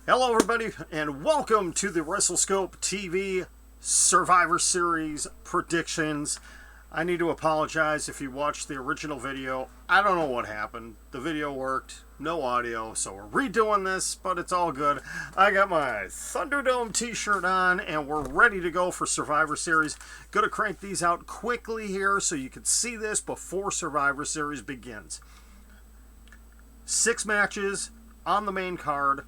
Hello, everybody, and welcome to the WrestleScope TV Survivor Series predictions. I need to apologize if you watched the original video. I don't know what happened. The video worked, no audio, so we're redoing this, but it's all good. I got my Thunderdome t-shirt on, and we're ready to go for Survivor Series. Gonna crank these out quickly here so you can see this before Survivor Series begins. 6 matches on the main card.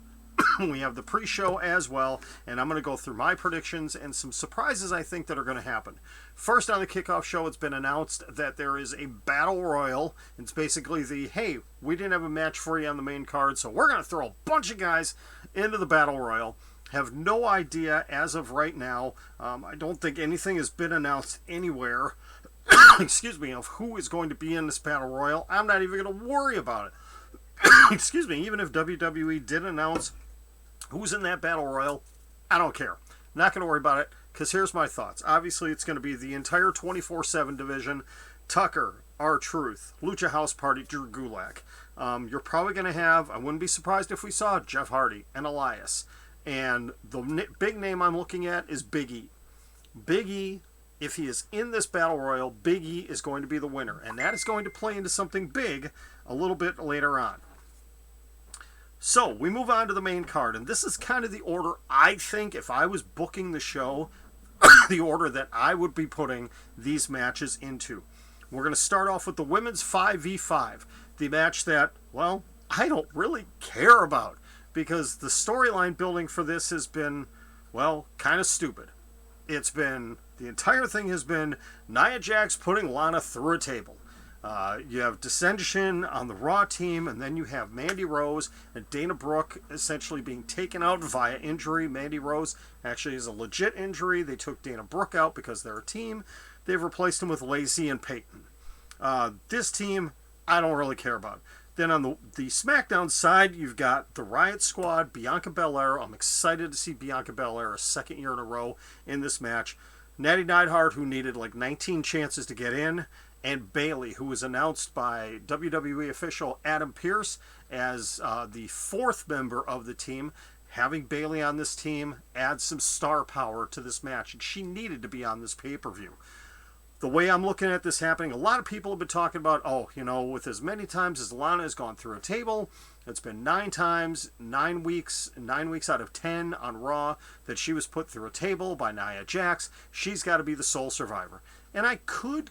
We have the pre-show as well, and I'm going to go through my predictions and some surprises I think that are going to happen. First, on the kickoff show, it's been announced that there is a battle royal. It's basically the, hey, we didn't have a match for you on the main card, so we're going to throw a bunch of guys into the battle royal. Have no idea as of right now. I don't think anything has been announced anywhere, excuse me, of who is going to be in this battle royal. I'm not even going to worry about it. Excuse me, even if WWE did announce who's in that battle royal, I don't care. Not going to worry about it, because here's my thoughts. Obviously, it's going to be the entire 24/7 division. Tucker, R-Truth, Lucha House Party, Drew Gulak. You're probably going to have, I wouldn't be surprised if we saw Jeff Hardy and Elias. And the big name I'm looking at is Big E. Big E, if he is in this battle royal, Big E is going to be the winner. And that is going to play into something big a little bit later on. So, we move on to the main card, and this is kind of the order I think, if I was booking the show, the order that I would be putting these matches into. We're going to start off with the women's 5v5, the match that, well, I don't really care about, because the storyline building for this has been, well, kind of stupid. The entire thing has been Nia Jax putting Lana through a table. You have Dissension on the Raw team, and then you have Mandy Rose and Dana Brooke essentially being taken out via injury. Mandy Rose actually is a legit injury. They took Dana Brooke out because they're a team. They've replaced him with Lacey and Peyton. This team, I don't really care about. Then on the SmackDown side, you've got the Riot Squad, Bianca Belair. I'm excited to see Bianca Belair a second year in a row in this match. Natty Neidhart, who needed like 19 chances to get in, and Bayley, who was announced by WWE official Adam Pearce as the 4th member of the team. Having Bayley on this team adds some star power to this match, and she needed to be on this pay-per-view. The way I'm looking at this happening, a lot of people have been talking about, with as many times as Lana has gone through a table, it's been 9 times, 9 weeks out of 10 on Raw that she was put through a table by Nia Jax. She's got to be the sole survivor. And I could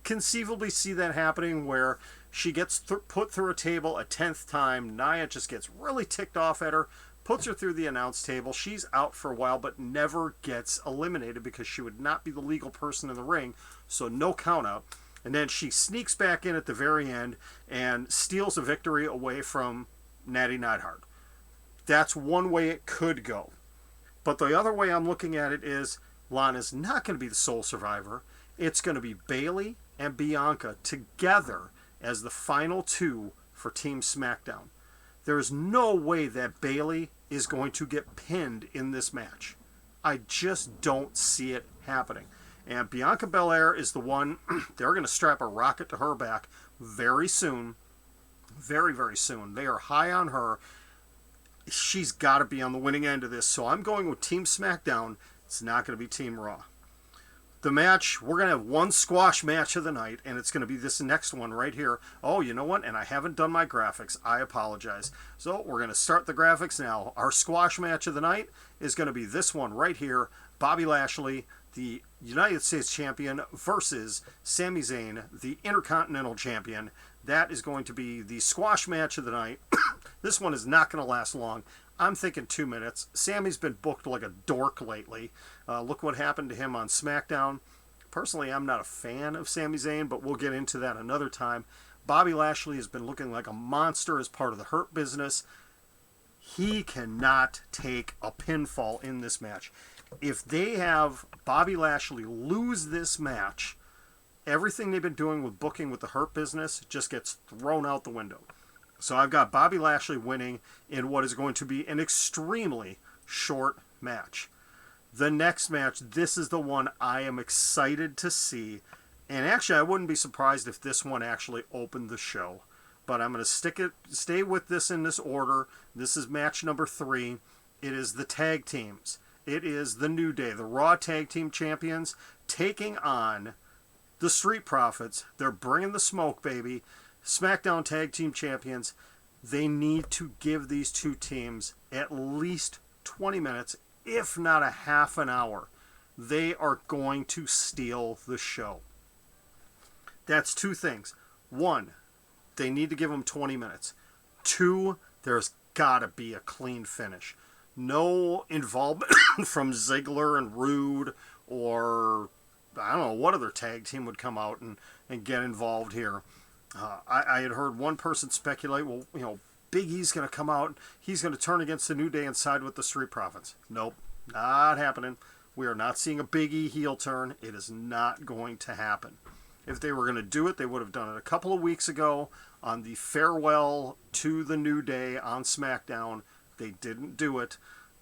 conceivably see that happening where she gets put through a table a 10th time. Nia just gets really ticked off at her, puts her through the announce table. She's out for a while, but never gets eliminated because she would not be the legal person in the ring, so no count out. And then she sneaks back in at the very end and steals a victory away from Natty Neidhart. That's one way it could go. But the other way I'm looking at it is Lana's not going to be the sole survivor. It's going to be Bayley and Bianca together as the final 2 for Team SmackDown. There's no way that Bayley is going to get pinned in this match. I just don't see it happening. And Bianca Belair is the one, they're going to strap a rocket to her back very soon. Very, very soon. They are high on her. She's got to be on the winning end of this. So I'm going with Team SmackDown. It's not going to be Team Raw. The match, we're going to have one squash match of the night, and it's going to be this next one right here. Oh, you know what? And I haven't done my graphics. I apologize. So we're going to start the graphics now. Our squash match of the night is going to be this one right here. Bobby Lashley, the United States Champion, versus Sami Zayn, the Intercontinental Champion. That is going to be the squash match of the night. This one is not going to last long. I'm thinking 2 minutes. Sammy's been booked like a dork lately. Look what happened to him on SmackDown. Personally, I'm not a fan of Sami Zayn, but we'll get into that another time. Bobby Lashley has been looking like a monster as part of the Hurt Business. He cannot take a pinfall in this match. If they have Bobby Lashley lose this match, everything they've been doing with booking with the Hurt Business just gets thrown out the window. So I've got Bobby Lashley winning in what is going to be an extremely short match. The next match, this is the one I am excited to see. And actually, I wouldn't be surprised if this one actually opened the show. but I'm going to stay with this in this order. This is match number 3. It is the tag teams. It is the New Day, the Raw Tag Team Champions, taking on the Street Profits. They're bringing the smoke, baby. SmackDown Tag Team Champions. They need to give these two teams at least 20 minutes, if not a half an hour. They are going to steal the show. That's 2 things. 1, they need to give them 20 minutes. 2, there's got to be a clean finish. No involvement from Ziggler and Rude, or I don't know what other tag team would come out and get involved here. I had heard one person speculate, well, Big E's going to come out, he's going to turn against the New Day and side with the Street Profits. Nope, not happening. We are not seeing a Big E heel turn. It is not going to happen. If they were going to do it, they would have done it a couple of weeks ago on the farewell to the New Day on SmackDown. They didn't do it.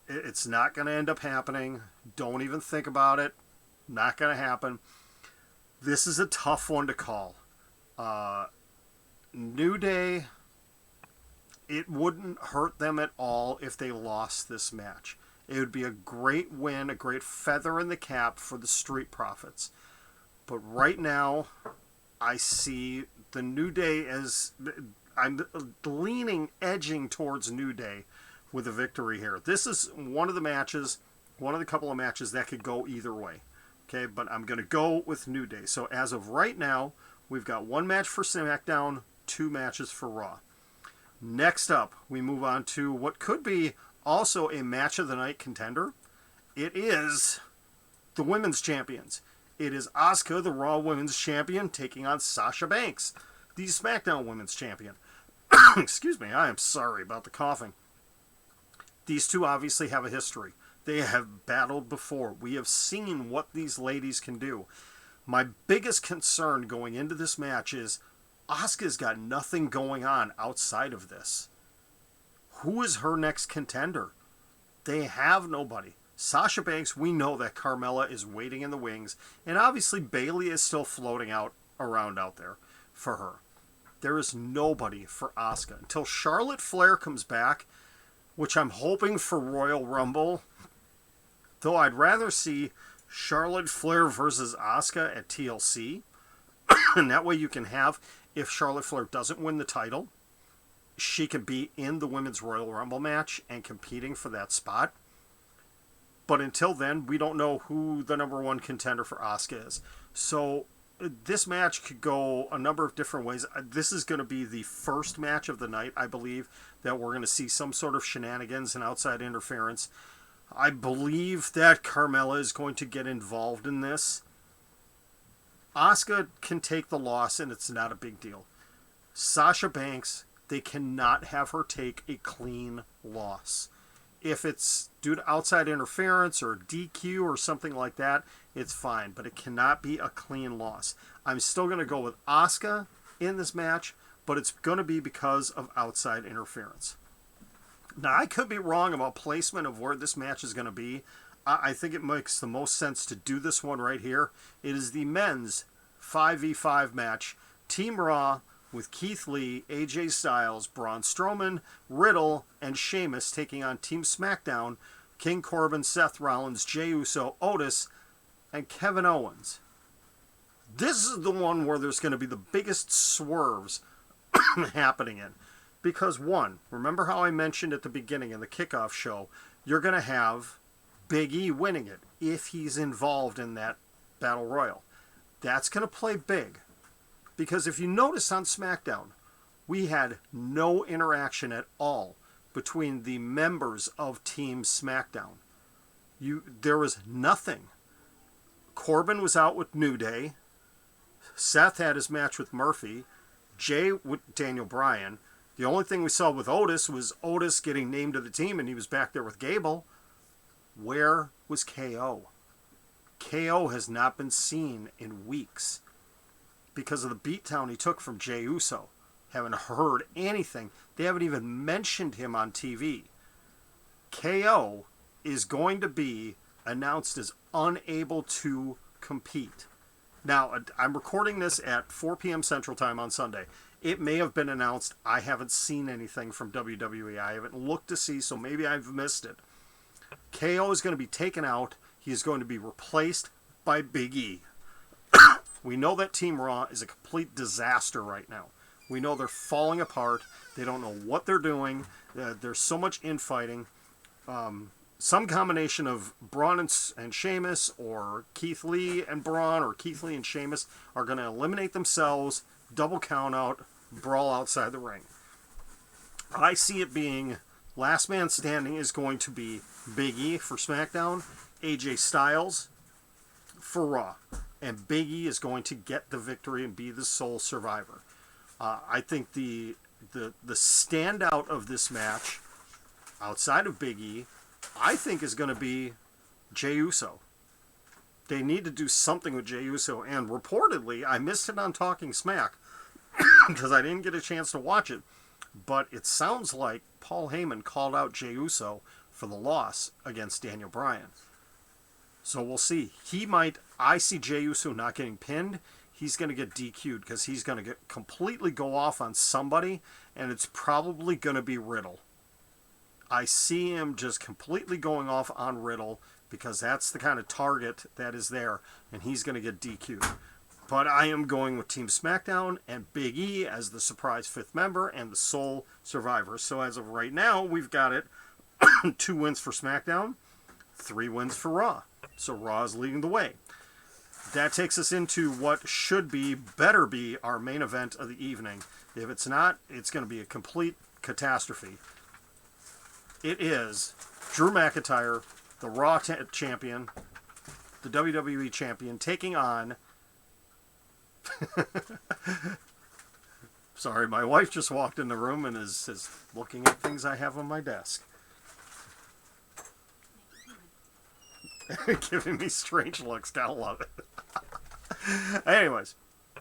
It's not going to end up happening. Don't even think about it. Not going to happen. This is a tough one to call. New Day, it wouldn't hurt them at all if they lost this match. It would be a great win, a great feather in the cap for the Street Profits. But right now, I see the New Day as... I'm edging towards New Day with a victory here. This is one of the couple of matches that could go either way. Okay, but I'm going to go with New Day. So as of right now, we've got 1 match for SmackDown, 2 matches for Raw. Next up, we move on to what could be also a match of the night contender. It is the Women's Champions. It is Asuka, the Raw Women's Champion, taking on Sasha Banks, the SmackDown Women's Champion. Excuse me, I am sorry about the coughing. These two obviously have a history. They have battled before. We have seen what these ladies can do. My biggest concern going into this match is Asuka's got nothing going on outside of this. Who is her next contender? They have nobody. Sasha Banks, we know that Carmella is waiting in the wings, and obviously Bayley is still floating around out there for her. There is nobody for Asuka until Charlotte Flair comes back, which I'm hoping for Royal Rumble. Though I'd rather see Charlotte Flair versus Asuka at TLC. And that way you can have, if Charlotte Flair doesn't win the title, she can be in the Women's Royal Rumble match and competing for that spot. But until then, we don't know who the number 1 contender for Asuka is. So this match could go a number of different ways. This is going to be the first match of the night, I believe, that we're going to see some sort of shenanigans and outside interference. I believe that Carmella is going to get involved in this. Asuka can take the loss, and it's not a big deal. Sasha Banks, they cannot have her take a clean loss. If it's due to outside interference or DQ or something like that, it's fine, but it cannot be a clean loss. I'm still going to go with Asuka in this match, but it's going to be because of outside interference. Now, I could be wrong about placement of where this match is going to be. I think it makes the most sense to do this one right here. It is the men's 5v5 match. Team Raw with Keith Lee, AJ Styles, Braun Strowman, Riddle, and Sheamus taking on Team SmackDown, King Corbin, Seth Rollins, Jey Uso, Otis, and Kevin Owens. This is the one where there's going to be the biggest swerves happening in. Because, one, remember how I mentioned at the beginning in the kickoff show, you're going to have Big E winning it if he's involved in that Battle Royal. That's going to play big. Because if you notice on SmackDown, we had no interaction at all between the members of Team SmackDown. There was nothing. Corbin was out with New Day. Seth had his match with Murphy. Jay with Daniel Bryan. The only thing we saw with Otis was Otis getting named to the team, and he was back there with Gable. Where was KO? KO has not been seen in weeks because of the beatdown he took from Jey Uso. Haven't heard anything. They haven't even mentioned him on TV. KO is going to be announced as unable to compete. Now, I'm recording this at 4 p.m. Central Time on Sunday. It may have been announced. I haven't seen anything from WWE. I haven't looked to see, so maybe I've missed it. KO is going to be taken out. He is going to be replaced by Big E. We know that Team Raw is a complete disaster right now. We know they're falling apart. They don't know what they're doing. There's so much infighting. Some combination of Braun and Sheamus, or Keith Lee and Braun, or Keith Lee and Sheamus are going to eliminate themselves, double count out, brawl outside the ring. I see it being last man standing is going to be Big E for SmackDown, AJ Styles for Raw, and Big E is going to get the victory and be the sole survivor. I think the standout of this match, outside of Big E, I think is going to be Jey Uso. They need to do something with Jey Uso, and reportedly, I missed it on Talking Smack because I didn't get a chance to watch it, but it sounds like Paul Heyman called out Jey Uso for the loss against Daniel Bryan. So we'll see. I see Jey Uso not getting pinned. He's going to get DQ'd because he's going to completely go off on somebody, and it's probably going to be Riddle. I see him just completely going off on Riddle because that's the kind of target that is there, and he's going to get DQ'd. But I am going with Team SmackDown and Big E as the surprise fifth member and the sole survivor. So as of right now, we've got it 2 wins for SmackDown, 3 wins for Raw. So Raw is leading the way. That takes us into what better be our main event of the evening. If it's not, it's going to be a complete catastrophe. It is Drew McIntyre, the Raw champion, the WWE champion, taking on... Sorry, my wife just walked in the room and is looking at things I have on my desk. Giving me strange looks. Gotta love it. Anyways,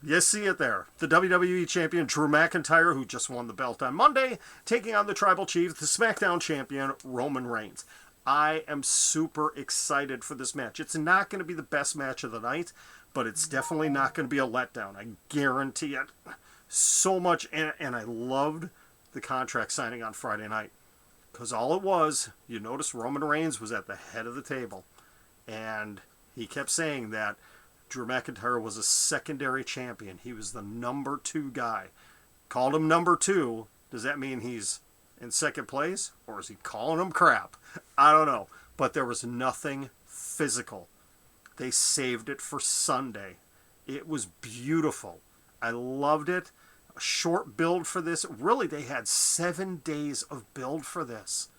you see it there. The WWE champion Drew McIntyre, who just won the belt on Monday, taking on the Tribal Chief, the SmackDown champion Roman Reigns. I am super excited for this match. It's not going to be the best match of the night, but it's definitely not going to be a letdown. I guarantee it. So much, and I loved the contract signing on Friday night. Because all it was, you notice Roman Reigns was at the head of the table. And he kept saying that Drew McIntyre was a secondary champion. He was the number 2 guy. Called him number 2. Does that mean he's in second place? Or is he calling him crap? I don't know. But there was nothing physical. They saved it for Sunday. It was beautiful. I loved it. A short build for this. Really, they had 7 days of build for this.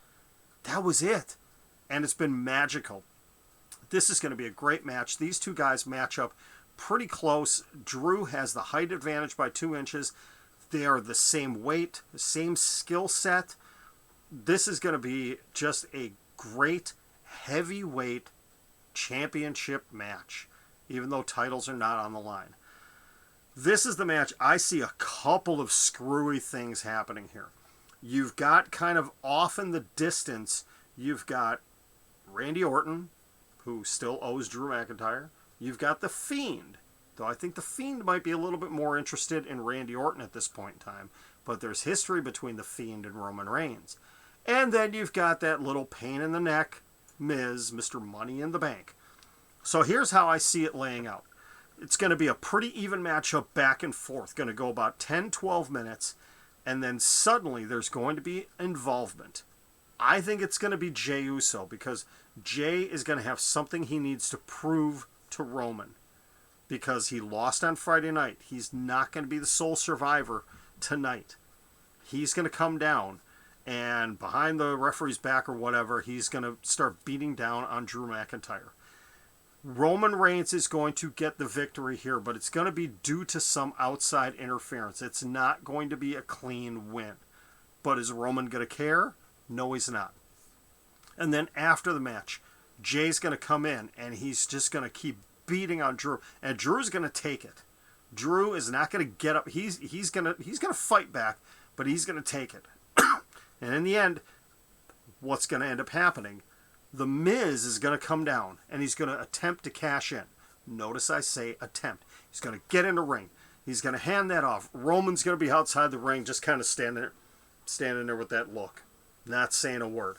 That was it. And it's been magical. This is going to be a great match. These two guys match up pretty close. Drew has the height advantage by 2 inches. They are the same weight, the same skill set. This is going to be just a great heavyweight championship match, even though titles are not on the line. This is the match. I see a couple of screwy things happening here. You've got kind of off in the distance, you've got Randy Orton, who still owes Drew McIntyre. You've got The Fiend, though I think The Fiend might be a little bit more interested in Randy Orton at this point in time, but there's history between The Fiend and Roman Reigns. And then you've got that little pain in the neck, Miz, Mr. Money in the Bank. So here's how I see it laying out. It's going to be a pretty even matchup back and forth, going to go about 10-12 minutes, and then suddenly there's going to be involvement. I think it's going to be Jey Uso, because Jey is going to have something he needs to prove to Roman, because he lost on Friday night. He's not going to be the sole survivor tonight. He's going to come down, and behind the referee's back or whatever, he's going to start beating down on Drew McIntyre. Roman Reigns is going to get the victory here, but it's going to be due to some outside interference. It's not going to be a clean win. But is Roman going to care? No, he's not. And then after the match, Jay's going to come in, and he's just going to keep beating on Drew. And Drew's going to take it. Drew is not going to get up. He's going to fight back, but he's going to take it. And in the end, what's going to end up happening? The Miz is going to come down, and he's going to attempt to cash in. Notice I say attempt. He's going to get in the ring. He's going to hand that off. Roman's going to be outside the ring, just kind of standing there with that look, not saying a word.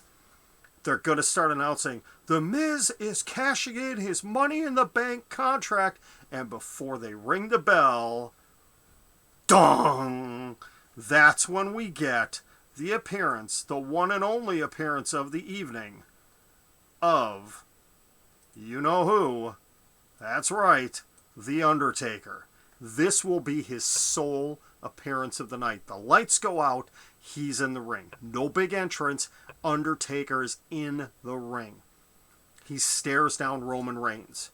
They're going to start announcing, The Miz is cashing in his Money in the Bank contract. And before they ring the bell, dong! That's when we get the appearance, the one and only appearance of the evening, of, you know who, that's right, The Undertaker. This will be his sole appearance of the night. The lights go out, he's in the ring. No big entrance, Undertaker's in the ring. He stares down Roman Reigns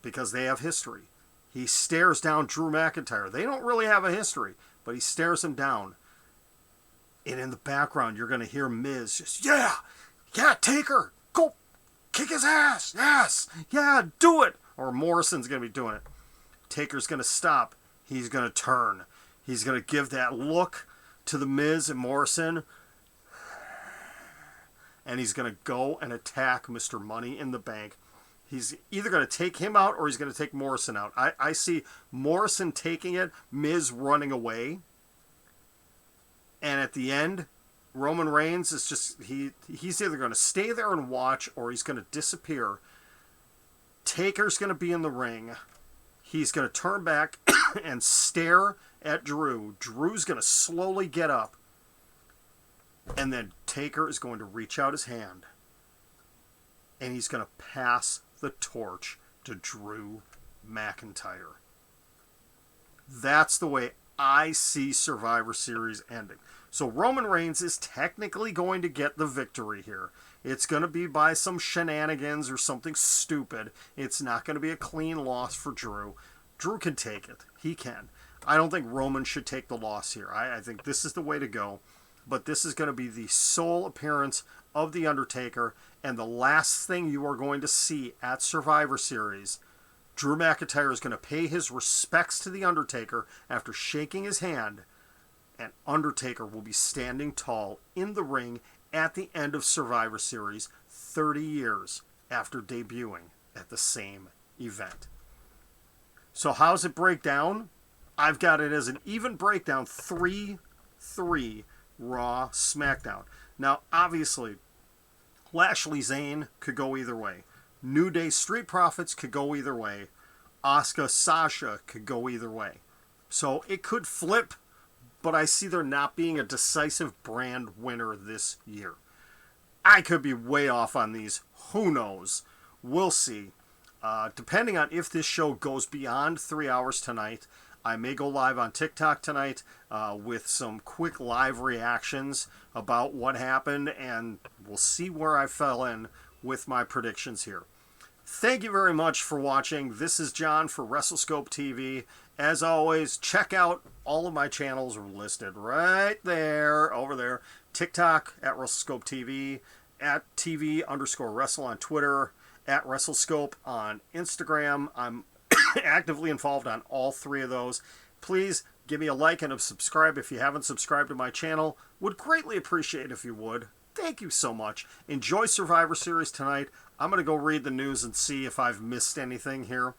because they have history. He stares down Drew McIntyre. They don't really have a history, but he stares him down. And in the background, you're going to hear Miz just, yeah, Taker, go kick his ass, yes, yeah, do it. Or Morrison's going to be doing it. Taker's going to stop. He's going to turn. He's going to give that look to the Miz and Morrison. And he's going to go and attack Mr. Money in the Bank. He's either going to take him out or he's going to take Morrison out. I see Morrison taking it, Miz running away. And at the end, Roman Reigns is just, he's either going to stay there and watch or he's going to disappear. Taker's going to be in the ring. He's going to turn back and stare at Drew. Drew's going to slowly get up. And then Taker is going to reach out his hand. And he's going to pass the torch to Drew McIntyre. That's the way I see Survivor Series ending. So Roman Reigns is technically going to get the victory here. It's going to be by some shenanigans or something stupid. It's not going to be a clean loss for Drew. Drew can take it. He can. I don't think Roman should take the loss here. I think this is the way to go. But this is going to be the sole appearance of The Undertaker. And the last thing you are going to see at Survivor Series, Drew McIntyre is going to pay his respects to The Undertaker after shaking his hand. And Undertaker will be standing tall in the ring at the end of Survivor Series 30 years after debuting at the same event. So how's it break down? I've got it as an even breakdown, 3-3 Raw, SmackDown. Now, obviously, Lashley Zane could go either way. New Day Street Profits could go either way. Asuka Sasha could go either way. So it could flip, but I see there not being a decisive brand winner this year. I could be way off on these. Who knows? We'll see. Depending on if this show goes beyond 3 hours tonight, I may go live on TikTok tonight with some quick live reactions about what happened, and we'll see where I fell in with my predictions here. Thank you very much for watching. This is John for WrestleScope TV. As always, check out all of my channels are listed right there, over there. TikTok at WrestleScope TV, at TV_Wrestle on Twitter, at WrestleScope on Instagram. I'm actively involved on all three of those. Please give me a like and a subscribe if you haven't subscribed to my channel. Would greatly appreciate if you would. Thank you so much. Enjoy Survivor Series tonight. I'm going to go read the news and see if I've missed anything here.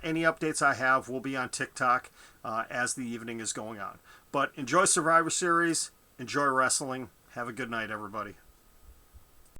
Any updates I have will be on TikTok as the evening is going on. But enjoy Survivor Series. Enjoy wrestling. Have a good night, everybody.